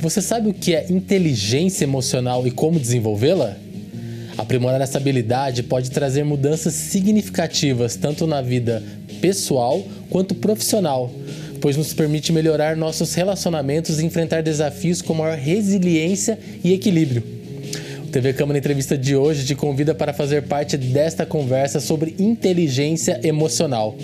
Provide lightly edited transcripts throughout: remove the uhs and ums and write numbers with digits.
Você sabe o que é inteligência emocional e como desenvolvê-la? Aprimorar essa habilidade pode trazer mudanças significativas tanto na vida pessoal quanto profissional, pois nos permite melhorar nossos relacionamentos e enfrentar desafios com maior resiliência e equilíbrio. O TV Câmara Entrevista de hoje te convida para fazer parte desta conversa sobre inteligência emocional.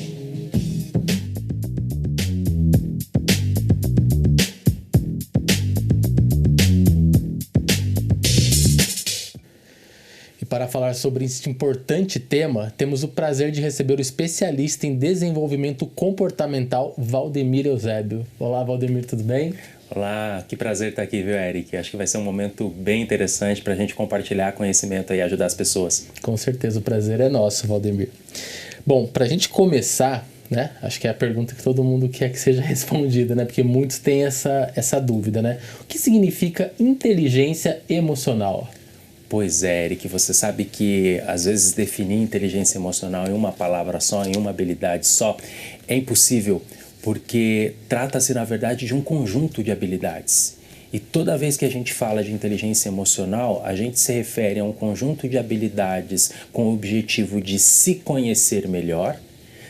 Para falar sobre este importante tema, temos o prazer de receber o especialista em desenvolvimento comportamental, Valdemir Eusébio. Olá, Valdemir, tudo bem? Olá, que prazer estar aqui, viu, Eric? Acho que vai ser um momento bem interessante para a gente compartilhar conhecimento e ajudar as pessoas. Com certeza, o prazer é nosso, Valdemir. Bom, para a gente começar, né? Acho que é a pergunta que todo mundo quer que seja respondida, né? Porque muitos têm essa dúvida, né? O que significa inteligência emocional? Pois é, Eric, você sabe que às vezes definir inteligência emocional em uma palavra só, em uma habilidade só, é impossível, porque trata-se, na verdade, de um conjunto de habilidades. E toda vez que a gente fala de inteligência emocional, a gente se refere a um conjunto de habilidades com o objetivo de se conhecer melhor,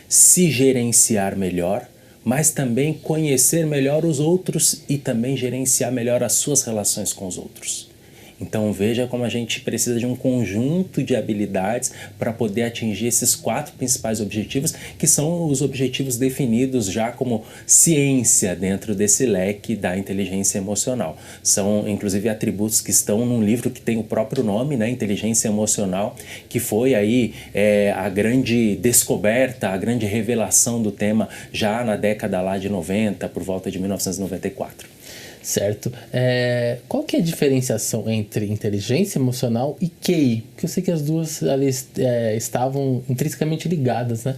se gerenciar melhor, mas também conhecer melhor os outros e também gerenciar melhor as suas relações com os outros. Então veja como a gente precisa de um conjunto de habilidades para poder atingir esses 4 principais objetivos, que são os objetivos definidos já como ciência dentro desse leque da inteligência emocional. São inclusive atributos que estão num livro que tem o próprio nome, né, Inteligência Emocional, que foi aí a grande descoberta, a grande revelação do tema já na década lá de 90, por volta de 1994. Certo. Qual que é a diferenciação entre inteligência emocional e QI? Porque eu sei que as duas ali estavam intrinsecamente ligadas, né?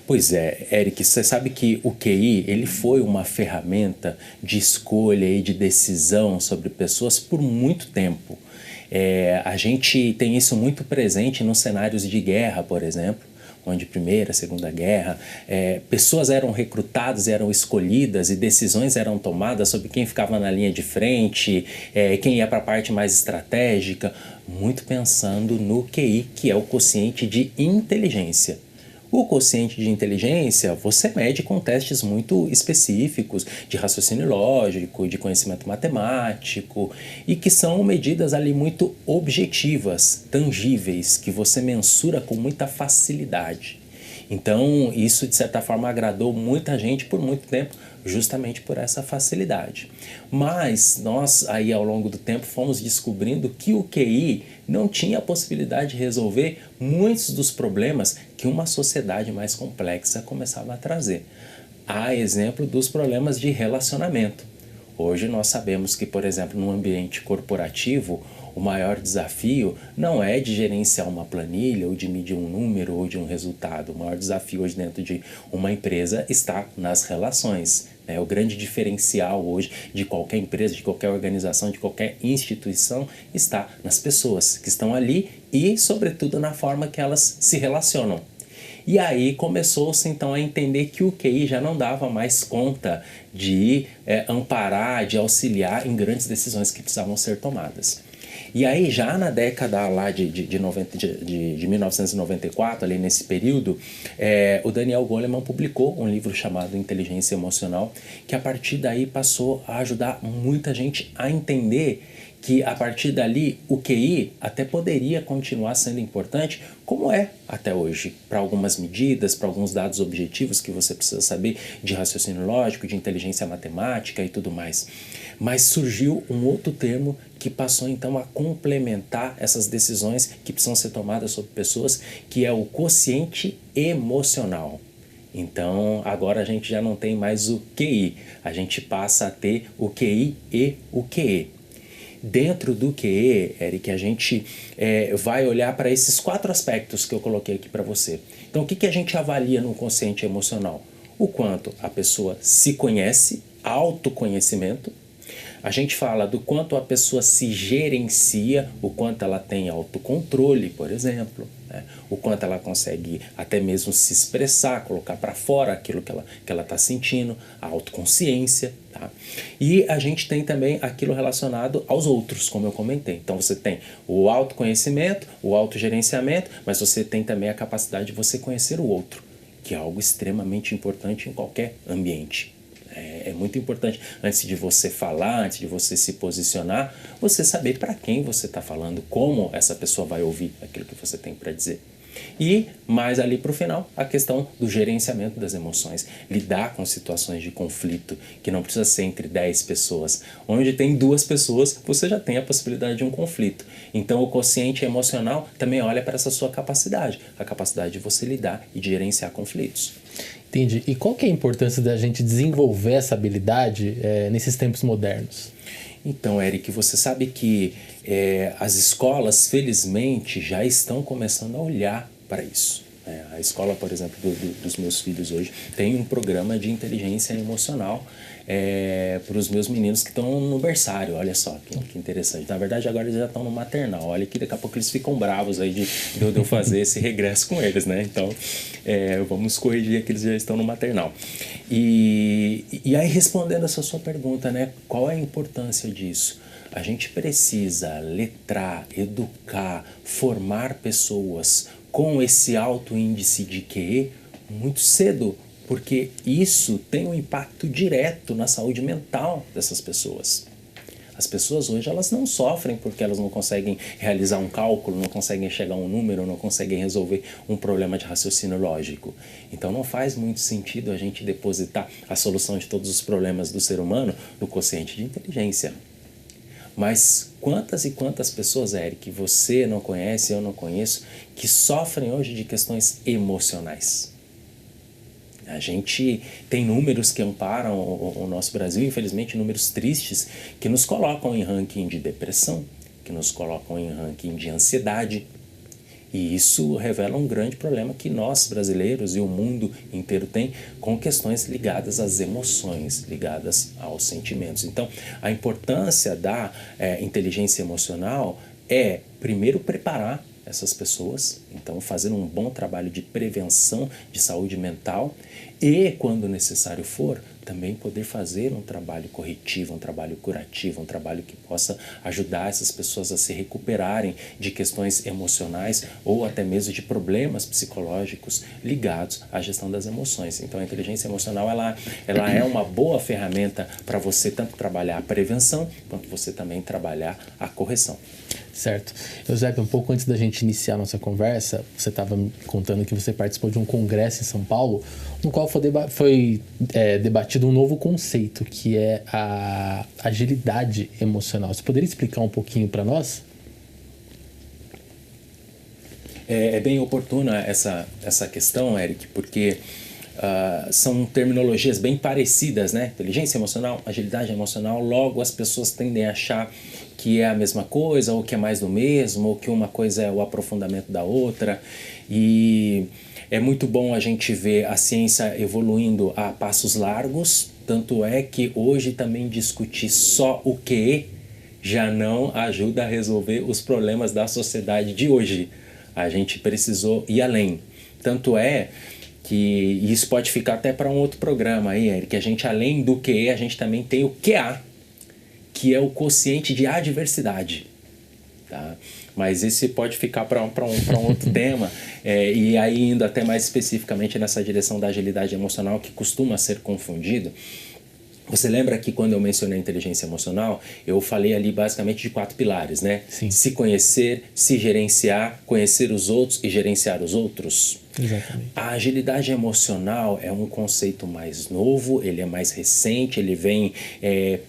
Pois é, Eric, você sabe que o QI ele foi uma ferramenta de escolha e de decisão sobre pessoas por muito tempo. A gente tem isso muito presente nos cenários de guerra, por exemplo, onde Primeira, Segunda Guerra, pessoas eram recrutadas, eram escolhidas e decisões eram tomadas sobre quem ficava na linha de frente, quem ia para a parte mais estratégica, muito pensando no QI, que é o quociente de inteligência. O quociente de inteligência você mede com testes muito específicos de raciocínio lógico, de conhecimento matemático e que são medidas ali muito objetivas, tangíveis, que você mensura com muita facilidade. Então isso de certa forma agradou muita gente por muito tempo, justamente por essa facilidade. Mas nós aí ao longo do tempo fomos descobrindo que o QI não tinha a possibilidade de resolver muitos dos problemas que uma sociedade mais complexa começava a trazer. Há exemplo dos problemas de relacionamento. Hoje nós sabemos que, por exemplo, no ambiente corporativo, o maior desafio não é de gerenciar uma planilha ou de medir um número ou de um resultado. O maior desafio hoje dentro de uma empresa está nas relações. O grande diferencial hoje de qualquer empresa, de qualquer organização, de qualquer instituição está nas pessoas que estão ali e, sobretudo, na forma que elas se relacionam. E aí começou-se então a entender que o QI já não dava mais conta de amparar, de auxiliar em grandes decisões que precisavam ser tomadas. E aí já na década lá de 1994, ali nesse período, o Daniel Goleman publicou um livro chamado Inteligência Emocional, que a partir daí passou a ajudar muita gente a entender que a partir dali o QI até poderia continuar sendo importante, como é até hoje, para algumas medidas, para alguns dados objetivos que você precisa saber de raciocínio lógico, de inteligência matemática e tudo mais. Mas surgiu um outro termo que passou então a complementar essas decisões que precisam ser tomadas sobre pessoas, que é o quociente emocional. Então agora a gente já não tem mais o QI, a gente passa a ter o QI e o QE. Dentro do QE, Eric, a gente vai olhar para esses 4 aspectos que eu coloquei aqui para você. Então, o que a gente avalia no quociente emocional? O quanto a pessoa se conhece, autoconhecimento, A gente fala do quanto a pessoa se gerencia, o quanto ela tem autocontrole, por exemplo, né? O quanto ela consegue até mesmo se expressar, colocar para fora aquilo que ela está sentindo, a autoconsciência. Tá? E a gente tem também aquilo relacionado aos outros, como eu comentei. Então você tem o autoconhecimento, o autogerenciamento, mas você tem também a capacidade de você conhecer o outro, que é algo extremamente importante em qualquer ambiente. É muito importante, antes de você falar, antes de você se posicionar, você saber para quem você está falando, como essa pessoa vai ouvir aquilo que você tem para dizer. E, mais ali para o final, a questão do gerenciamento das emoções. Lidar com situações de conflito, que não precisa ser entre 10 pessoas. Onde tem 2 pessoas, você já tem a possibilidade de um conflito. Então, o quociente emocional também olha para essa sua capacidade. A capacidade de você lidar e de gerenciar conflitos. Entendi. E qual que é a importância da gente desenvolver essa habilidade nesses tempos modernos? Então, Eric, você sabe que as escolas, felizmente, já estão começando a olhar para isso. A escola, por exemplo, dos meus filhos hoje tem um programa de inteligência emocional para os meus meninos que estão no berçário. Olha só que interessante. Na verdade, agora eles já estão no maternal. Olha que daqui a pouco eles ficam bravos aí de eu fazer esse regresso com eles, né? Então, vamos corrigir que eles já estão no maternal. E aí, respondendo essa sua pergunta, né? Qual é a importância disso? A gente precisa letrar, educar, formar pessoas com esse alto índice de QE muito cedo, porque isso tem um impacto direto na saúde mental dessas pessoas. As pessoas hoje elas não sofrem porque elas não conseguem realizar um cálculo, não conseguem chegar a um número, não conseguem resolver um problema de raciocínio lógico. Então não faz muito sentido a gente depositar a solução de todos os problemas do ser humano no quociente de inteligência. Mas quantas e quantas pessoas, Eric, você não conhece, eu não conheço, que sofrem hoje de questões emocionais? A gente tem números que amparam o nosso Brasil, infelizmente números tristes, que nos colocam em ranking de depressão, que nos colocam em ranking de ansiedade. E isso revela um grande problema que nós, brasileiros, e o mundo inteiro tem com questões ligadas às emoções, ligadas aos sentimentos. Então, a importância da inteligência emocional é, primeiro, preparar essas pessoas, então fazer um bom trabalho de prevenção de saúde mental e, quando necessário for, também poder fazer um trabalho corretivo, um trabalho curativo, um trabalho que possa ajudar essas pessoas a se recuperarem de questões emocionais ou até mesmo de problemas psicológicos ligados à gestão das emoções. Então a inteligência emocional ela é uma boa ferramenta para você tanto trabalhar a prevenção quanto você também trabalhar a correção. Certo. Eusébio, um pouco antes da gente iniciar a nossa conversa, você estava me contando que você participou de um congresso em São Paulo, no qual foi debatido um novo conceito, que é a agilidade emocional. Você poderia explicar um pouquinho para nós? É bem oportuna essa questão, Eric, porque são terminologias bem parecidas, né? Inteligência emocional, agilidade emocional, logo as pessoas tendem a achar que é a mesma coisa, ou que é mais do mesmo, ou que uma coisa é o aprofundamento da outra. E é muito bom a gente ver a ciência evoluindo a passos largos, tanto é que hoje também discutir só o QE já não ajuda a resolver os problemas da sociedade de hoje. A gente precisou ir além. Tanto é que isso pode ficar até para um outro programa aí, Eric, a gente, além do QE, a gente também tem o QA, que é o quociente de adversidade. Tá? Mas esse pode ficar para um outro tema, e aí indo até mais especificamente nessa direção da agilidade emocional, que costuma ser confundido. Você lembra que quando eu mencionei a inteligência emocional, eu falei ali basicamente de 4 pilares, né? Sim. Se conhecer, se gerenciar, conhecer os outros e gerenciar os outros. Exatamente. A agilidade emocional é um conceito mais novo, ele é mais recente, ele vem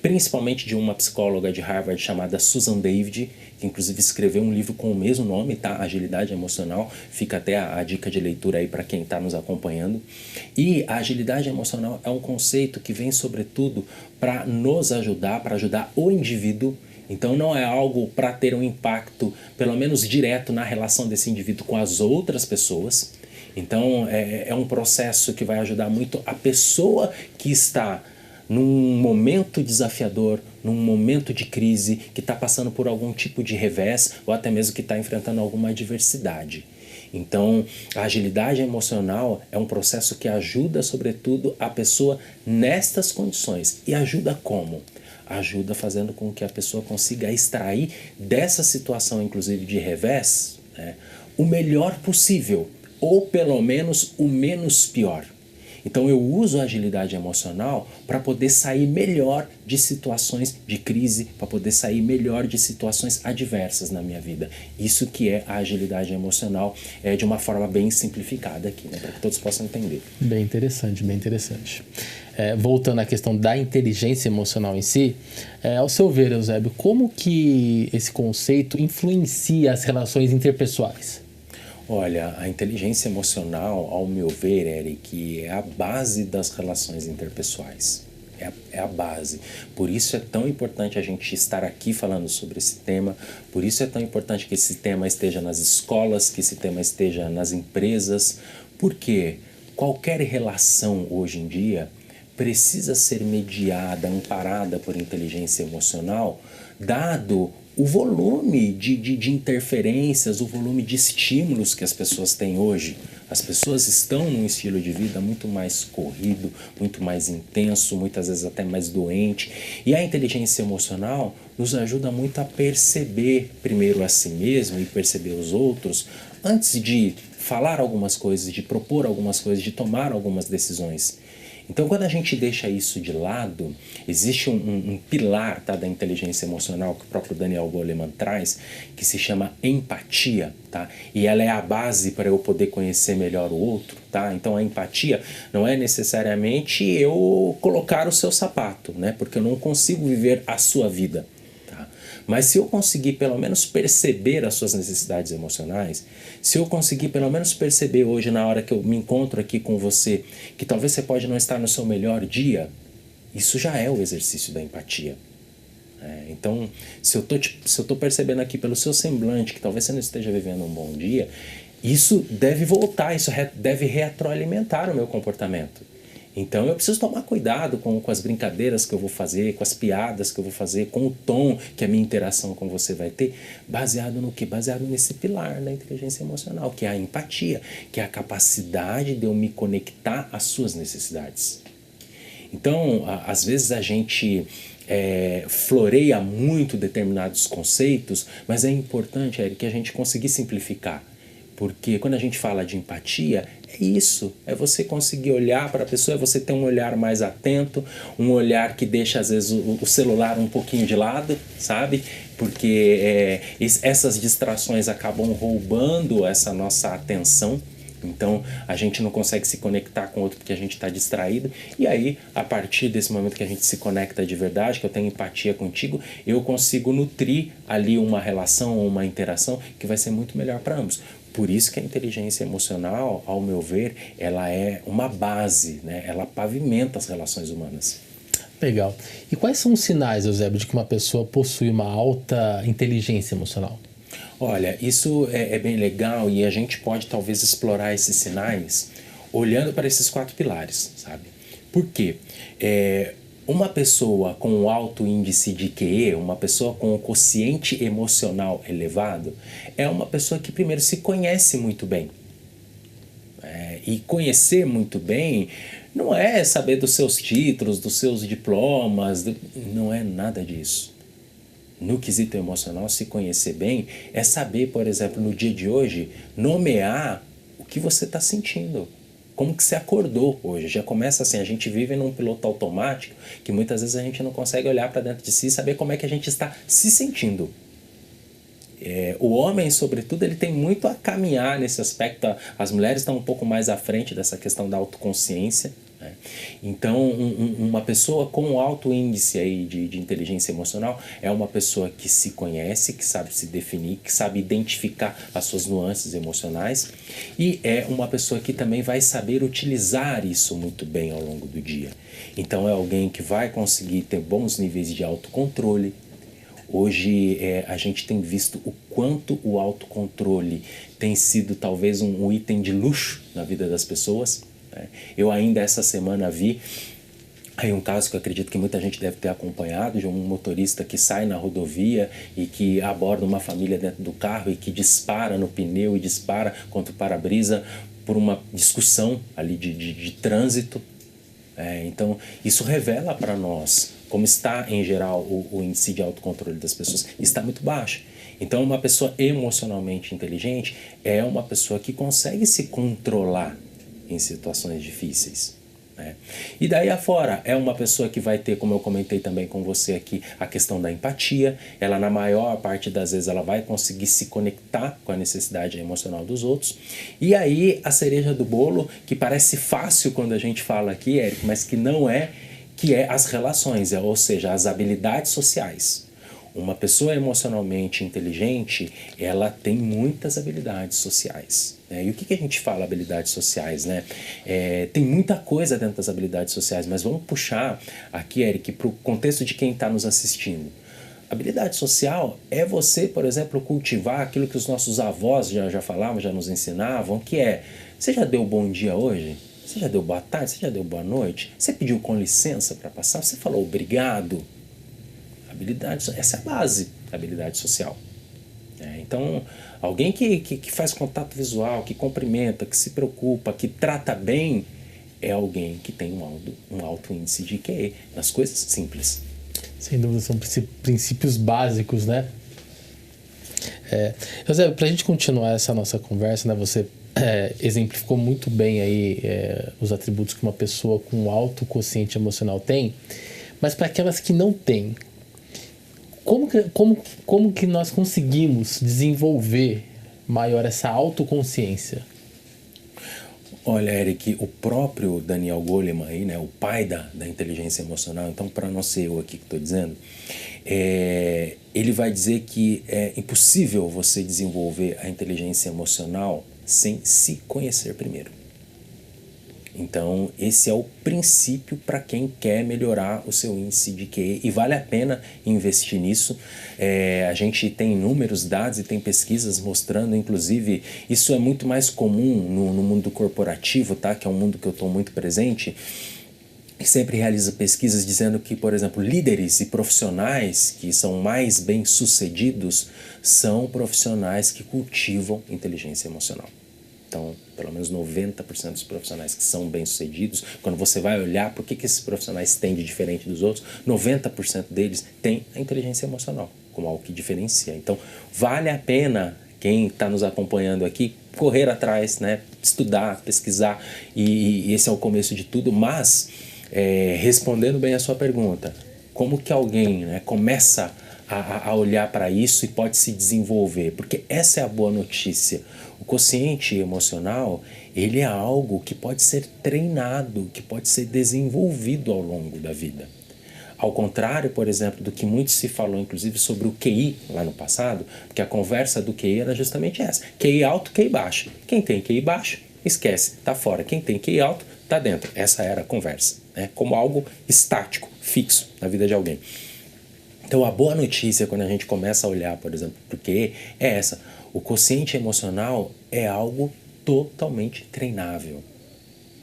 principalmente de uma psicóloga de Harvard chamada Susan David, que inclusive escreveu um livro com o mesmo nome, tá? Agilidade Emocional, fica até a dica de leitura aí para quem está nos acompanhando. E a agilidade emocional é um conceito que vem sobretudo para nos ajudar, para ajudar o indivíduo. Então não é algo para ter um impacto, pelo menos direto, na relação desse indivíduo com as outras pessoas. Então é um processo que vai ajudar muito a pessoa que está num momento desafiador, num momento de crise, que está passando por algum tipo de revés ou até mesmo que está enfrentando alguma adversidade. Então, a agilidade emocional é um processo que ajuda, sobretudo, a pessoa nestas condições. E ajuda como? Ajuda fazendo com que a pessoa consiga extrair dessa situação, inclusive de revés, né, o melhor possível, ou pelo menos o menos pior. Então eu uso a agilidade emocional para poder sair melhor de situações de crise, para poder sair melhor de situações adversas na minha vida. Isso que é a agilidade emocional, de uma forma bem simplificada aqui, né, para que todos possam entender. Bem interessante, bem interessante. Voltando à questão da inteligência emocional em si, ao seu ver, Eusébio, como que esse conceito influencia as relações interpessoais? Olha, a inteligência emocional, ao meu ver, Eric, é a base das relações interpessoais. É a base. Por isso é tão importante a gente estar aqui falando sobre esse tema, por isso é tão importante que esse tema esteja nas escolas, que esse tema esteja nas empresas, porque qualquer relação hoje em dia precisa ser mediada, amparada por inteligência emocional, dado o volume de interferências, o volume de estímulos que as pessoas têm hoje. As pessoas estão num estilo de vida muito mais corrido, muito mais intenso, muitas vezes até mais doente. E a inteligência emocional nos ajuda muito a perceber primeiro a si mesmo e perceber os outros, antes de falar algumas coisas, de propor algumas coisas, de tomar algumas decisões. Então, quando a gente deixa isso de lado, existe um pilar, tá, da inteligência emocional que o próprio Daniel Goleman traz, que se chama empatia, tá? E ela é a base para eu poder conhecer melhor o outro, tá? Então, a empatia não é necessariamente eu colocar o seu sapato, né? Porque eu não consigo viver a sua vida. Mas se eu conseguir pelo menos perceber as suas necessidades emocionais, se eu conseguir pelo menos perceber hoje na hora que eu me encontro aqui com você, que talvez você pode não estar no seu melhor dia, isso já é o exercício da empatia. Então, se eu tô percebendo aqui pelo seu semblante que talvez você não esteja vivendo um bom dia, isso deve voltar, isso deve retroalimentar o meu comportamento. Então eu preciso tomar cuidado com as brincadeiras que eu vou fazer, com as piadas que eu vou fazer, com o tom que a minha interação com você vai ter, baseado no quê? Baseado nesse pilar da inteligência emocional, que é a empatia, que é a capacidade de eu me conectar às suas necessidades. Então, às vezes a gente floreia muito determinados conceitos, mas é importante, Eric, que a gente conseguir simplificar. Porque quando a gente fala de empatia, é isso, é você conseguir olhar para a pessoa, é você ter um olhar mais atento, um olhar que deixa às vezes o celular um pouquinho de lado, sabe? Porque essas distrações acabam roubando essa nossa atenção. Então a gente não consegue se conectar com o outro porque a gente está distraído. E aí, a partir desse momento que a gente se conecta de verdade, que eu tenho empatia contigo, eu consigo nutrir ali uma relação ou uma interação que vai ser muito melhor para ambos. Por isso que a inteligência emocional, ao meu ver, ela é uma base, né? Ela pavimenta as relações humanas. Legal. E quais são os sinais, Eusébio, de que uma pessoa possui uma alta inteligência emocional? Olha, isso é bem legal e a gente pode talvez explorar esses sinais olhando para esses 4 pilares, sabe? Por quê? Uma pessoa com um alto índice de QE, uma pessoa com um quociente emocional elevado, é uma pessoa que primeiro se conhece muito bem. E conhecer muito bem não é saber dos seus títulos, dos seus diplomas, não é nada disso. No quesito emocional, se conhecer bem é saber, por exemplo, no dia de hoje, nomear o que você está sentindo. Como que você acordou hoje? Já começa assim, a gente vive num piloto automático que muitas vezes a gente não consegue olhar para dentro de si e saber como é que a gente está se sentindo. O homem, sobretudo, ele tem muito a caminhar nesse aspecto. As mulheres estão um pouco mais à frente dessa questão da autoconsciência. Então, uma pessoa com alto índice aí de inteligência emocional é uma pessoa que se conhece, que sabe se definir, que sabe identificar as suas nuances emocionais e é uma pessoa que também vai saber utilizar isso muito bem ao longo do dia. Então, é alguém que vai conseguir ter bons níveis de autocontrole. Hoje a gente tem visto o quanto o autocontrole tem sido talvez um item de luxo na vida das pessoas. Eu ainda essa semana vi Aí um caso que eu acredito que muita gente deve ter acompanhado, de um motorista que sai na rodovia e que aborda uma família dentro do carro e que dispara no pneu e dispara contra o para-brisa por uma discussão ali de trânsito. Então, isso revela para nós como está, em geral, o índice de autocontrole das pessoas. Está muito baixo. Então, uma pessoa emocionalmente inteligente é uma pessoa que consegue se controlar em situações difíceis. E daí afora, é uma pessoa que vai ter, como eu comentei também com você aqui, a questão da empatia. Ela, na maior parte das vezes, ela vai conseguir se conectar com a necessidade emocional dos outros. E aí, a cereja do bolo, que parece fácil quando a gente fala aqui, Érico, mas que não é, que é as relações, ou seja, as habilidades sociais. Uma pessoa emocionalmente inteligente, ela tem muitas habilidades sociais. E o que a gente fala habilidades sociais, né? Tem muita coisa dentro das habilidades sociais, mas vamos puxar aqui, Eric, para o contexto de quem está nos assistindo. Habilidade social é você, por exemplo, cultivar aquilo que os nossos avós já falavam, já nos ensinavam, que é: você já deu bom dia hoje? Você já deu boa tarde? Você já deu boa noite? Você pediu com licença para passar? Você falou obrigado? Habilidade, essa é a base da habilidade social. Então, alguém que faz contato visual, que cumprimenta, que se preocupa, que trata bem, é alguém que tem um alto índice de IQ nas coisas simples. Sem dúvida, são princípios básicos, né? José, para a gente continuar essa nossa conversa, né, você exemplificou muito bem aí os atributos que uma pessoa com alto quociente emocional tem, mas para aquelas que não têm, como que nós conseguimos desenvolver maior essa autoconsciência? Olha, Eric, o próprio Daniel Goleman, aí, né, o pai da inteligência emocional, então para não ser eu aqui que estou dizendo, ele vai dizer que é impossível você desenvolver a inteligência emocional sem se conhecer primeiro. Então, esse é o princípio para quem quer melhorar o seu índice de QI e vale a pena investir nisso. A gente tem inúmeros dados e tem pesquisas mostrando, inclusive, isso é muito mais comum no mundo corporativo, tá? Que é um mundo que eu estou muito presente, que sempre realiza pesquisas dizendo que, por exemplo, líderes e profissionais que são mais bem-sucedidos são profissionais que cultivam inteligência emocional. Então, pelo menos 90% dos profissionais que são bem-sucedidos, quando você vai olhar por que esses profissionais têm de diferente dos outros, 90% deles têm a inteligência emocional como algo que diferencia. Então, vale a pena, quem está nos acompanhando aqui, correr atrás, né? Estudar, pesquisar, e esse é o começo de tudo. Mas, respondendo bem a sua pergunta, como que alguém, né, começa a olhar para isso e pode se desenvolver? Porque essa é a boa notícia. O quociente emocional, ele é algo que pode ser treinado, que pode ser desenvolvido ao longo da vida. Ao contrário, por exemplo, do que muito se falou, inclusive, sobre o QI lá no passado, porque a conversa do QI era justamente essa. QI alto, QI baixo. Quem tem QI baixo, esquece, está fora. Quem tem QI alto, está dentro. Essa era a conversa, né? Como algo estático, fixo na vida de alguém. Então, a boa notícia quando a gente começa a olhar, por exemplo, para o QI é essa. O quociente emocional é algo totalmente treinável.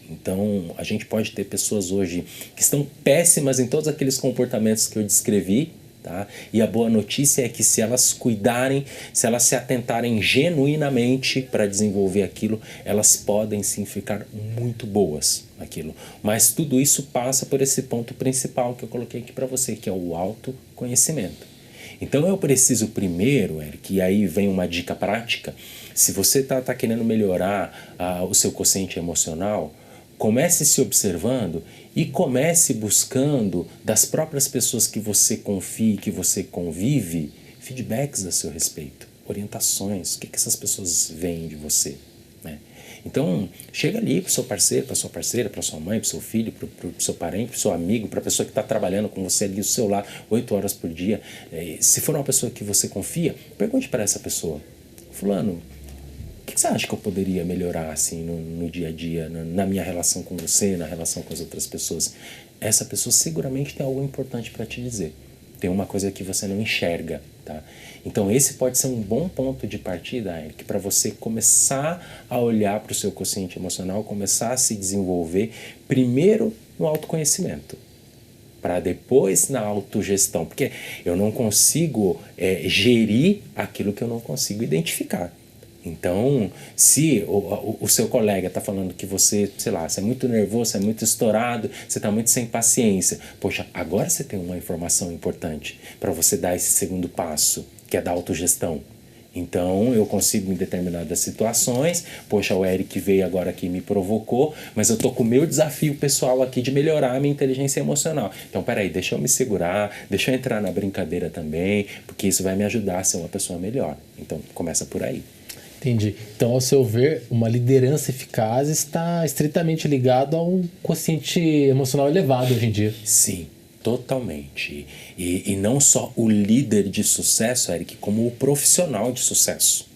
Então, a gente pode ter pessoas hoje que estão péssimas em todos aqueles comportamentos que eu descrevi, tá? E a boa notícia é que se elas cuidarem, se elas se atentarem genuinamente para desenvolver aquilo, elas podem sim ficar muito boas naquilo. Mas tudo isso passa por esse ponto principal que eu coloquei aqui para você, que é o autoconhecimento. Então eu preciso primeiro, Eric, e aí vem uma dica prática, se você está querendo melhorar o seu quociente emocional, comece se observando e comece buscando das próprias pessoas que você confia, que você convive, feedbacks a seu respeito, orientações, o que essas pessoas veem de você, né? Então, chega ali para o seu parceiro, para sua parceira, para sua mãe, para o seu filho, para o seu parente, para o seu amigo, para a pessoa que está trabalhando com você ali, o seu lar, 8 horas por dia. Se for uma pessoa que você confia, pergunte para essa pessoa: fulano, o que você acha que eu poderia melhorar assim no dia a dia, na minha relação com você, na relação com as outras pessoas? Essa pessoa seguramente tem algo importante para te dizer. Tem uma coisa que você não enxerga, tá? Então esse pode ser um bom ponto de partida, Eric, para você começar a olhar para o seu quociente emocional, começar a se desenvolver, primeiro no autoconhecimento. para depois na autogestão, porque eu não consigo gerir aquilo que eu não consigo identificar. Então, se o seu colega está falando que você, sei lá, você é muito nervoso, você é muito estourado, você está muito sem paciência, poxa, agora você tem uma informação importante para você dar esse segundo passo, que é da autogestão. Então, eu consigo em determinadas situações, poxa, o Eric veio agora aqui e me provocou, mas eu tô com o meu desafio pessoal aqui de melhorar a minha inteligência emocional. Então, peraí, deixa eu me segurar, deixa eu entrar na brincadeira também, porque isso vai me ajudar a ser uma pessoa melhor. Então, começa por aí. Entendi. Então, ao seu ver, uma liderança eficaz está estritamente ligado a um quociente emocional elevado hoje em dia. Sim, totalmente. E não só o líder de sucesso, Eric, como o profissional de sucesso.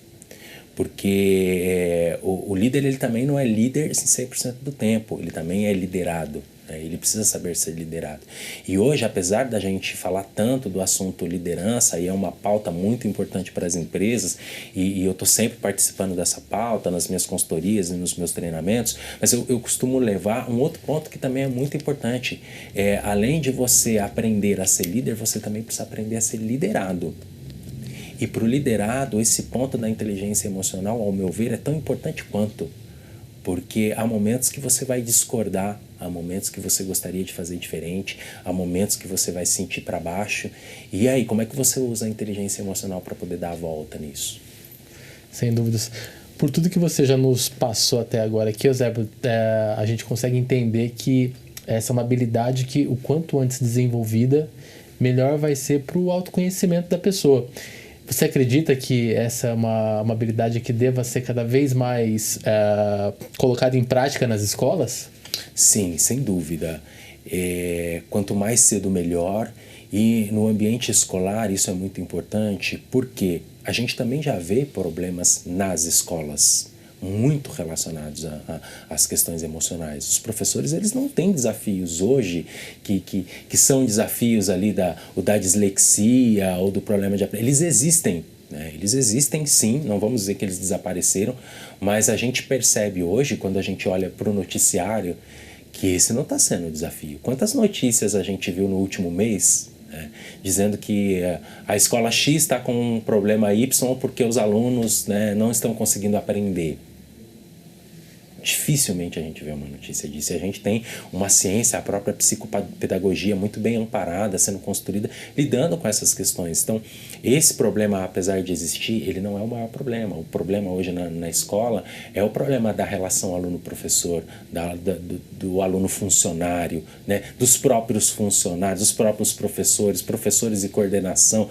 Porque o líder ele também não é líder 100% do tempo, ele também é liderado. Ele precisa saber ser liderado. E hoje, apesar da gente falar tanto do assunto liderança, e é uma pauta muito importante para as empresas, e eu estou sempre participando dessa pauta nas minhas consultorias e nos meus treinamentos, mas eu costumo levar um outro ponto que também é muito importante. Além de você aprender a ser líder, você também precisa aprender a ser liderado. E para o liderado, esse ponto da inteligência emocional, ao meu ver, é tão importante quanto. Porque há momentos que você vai discordar, há momentos que você gostaria de fazer diferente, há momentos que você vai se sentir para baixo. E aí, como é que você usa a inteligência emocional para poder dar a volta nisso? Sem dúvidas. Por tudo que você já nos passou até agora aqui, Eusébio, a gente consegue entender que essa é uma habilidade que, o quanto antes desenvolvida, melhor vai ser para o autoconhecimento da pessoa. Você acredita que essa é uma habilidade que deva ser cada vez mais colocada em prática nas escolas? Sim, sem dúvida. Quanto mais cedo, melhor. E no ambiente escolar isso é muito importante porque a gente também já vê problemas nas escolas muito relacionados às questões emocionais. Os professores eles não têm desafios hoje que são desafios ali da dislexia ou do problema de aprendizagem. Eles existem, né? Eles existem sim, não vamos dizer que eles desapareceram, mas a gente percebe hoje, quando a gente olha para o noticiário, que esse não está sendo o desafio. Quantas notícias a gente viu no último mês, né, dizendo que a escola X está com um problema Y porque os alunos, né, não estão conseguindo aprender? Dificilmente a gente vê uma notícia disso. E a gente tem uma ciência, a própria psicopedagogia muito bem amparada, sendo construída, lidando com essas questões. Então, esse problema, apesar de existir, ele não é o maior problema. O problema hoje na escola é o problema da relação aluno-professor, do aluno funcionário, né? Dos próprios funcionários, dos próprios professores e coordenação.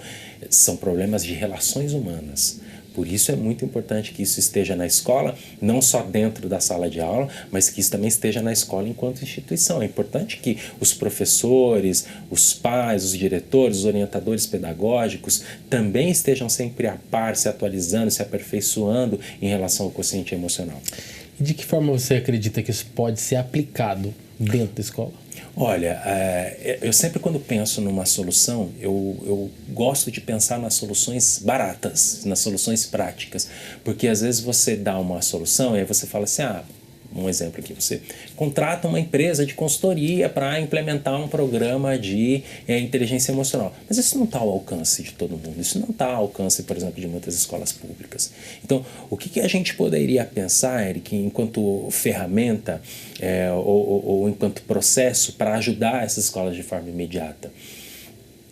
São problemas de relações humanas. Por isso é muito importante que isso esteja na escola, não só dentro da sala de aula, mas que isso também esteja na escola enquanto instituição. É importante que os professores, os pais, os diretores, os orientadores pedagógicos também estejam sempre a par, se atualizando, se aperfeiçoando em relação ao quociente emocional. E de que forma você acredita que isso pode ser aplicado dentro da escola? Olha, eu sempre quando penso numa solução, eu gosto de pensar nas soluções baratas, nas soluções práticas, porque às vezes você dá uma solução e aí você fala assim, um exemplo aqui, você contrata uma empresa de consultoria para implementar um programa de inteligência emocional. Mas isso não está ao alcance de todo mundo, isso não está ao alcance, por exemplo, de muitas escolas públicas. Então, o que a gente poderia pensar, Eric, enquanto ferramenta ou enquanto processo para ajudar essas escolas de forma imediata?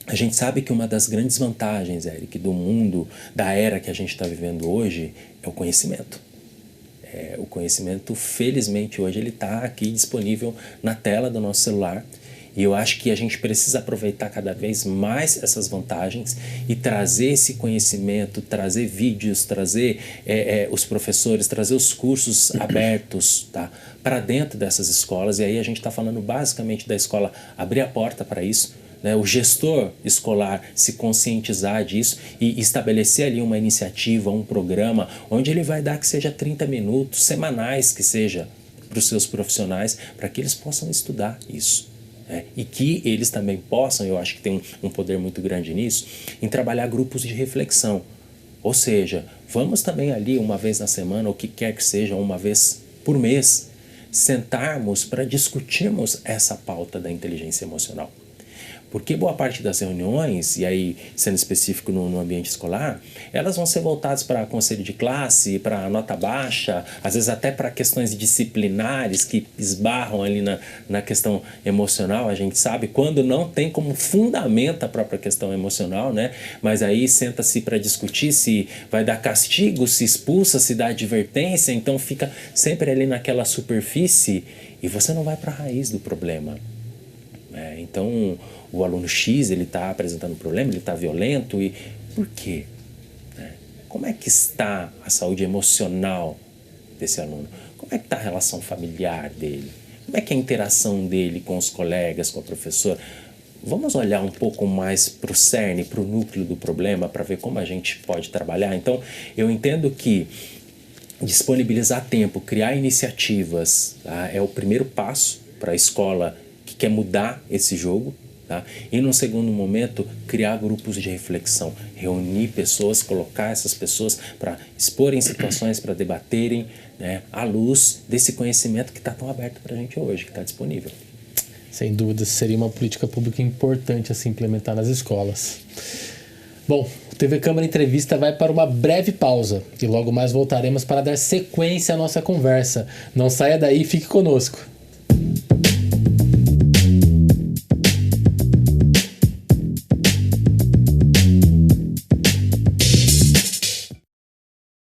A gente sabe que uma das grandes vantagens, Eric, do mundo, da era que a gente está vivendo hoje, é o conhecimento. O conhecimento, felizmente, hoje ele está aqui disponível na tela do nosso celular e eu acho que a gente precisa aproveitar cada vez mais essas vantagens e trazer esse conhecimento, trazer vídeos, trazer os professores, trazer os cursos abertos, tá, para dentro dessas escolas. E aí a gente está falando basicamente da escola abrir a porta para isso, né, o gestor escolar se conscientizar disso e estabelecer ali uma iniciativa, um programa, onde ele vai dar que seja 30 minutos semanais, que seja para os seus profissionais, para que eles possam estudar isso. Né? E que eles também possam, eu acho que tem um poder muito grande nisso, em trabalhar grupos de reflexão. Ou seja, vamos também ali uma vez na semana, ou o que quer que seja, uma vez por mês, sentarmos para discutirmos essa pauta da inteligência emocional. Porque boa parte das reuniões, e aí sendo específico no ambiente escolar, elas vão ser voltadas para conselho de classe, para nota baixa, às vezes até para questões disciplinares que esbarram ali na questão emocional, a gente sabe, quando não tem como fundamento a própria questão emocional, né? Mas aí senta-se para discutir se vai dar castigo, se expulsa, se dá advertência, então fica sempre ali naquela superfície e você não vai para a raiz do problema. Então, o aluno X, ele está apresentando um problema, ele está violento, e por quê? Como é que está a saúde emocional desse aluno? Como é que está a relação familiar dele? Como é que é a interação dele com os colegas, com o professor? Vamos olhar um pouco mais para o cerne, para o núcleo do problema, para ver como a gente pode trabalhar. Então, eu entendo que disponibilizar tempo, criar iniciativas, tá? É o primeiro passo para a escola que quer mudar esse jogo. Tá? E num segundo momento, criar grupos de reflexão, reunir pessoas, colocar essas pessoas para exporem situações, para debaterem, né, à luz desse conhecimento que está tão aberto para a gente hoje, que está disponível. Sem dúvida, seria uma política pública importante a se implementar nas escolas. Bom, o TV Câmara Entrevista vai para uma breve pausa e logo mais voltaremos para dar sequência à nossa conversa. Não saia daí, fique conosco.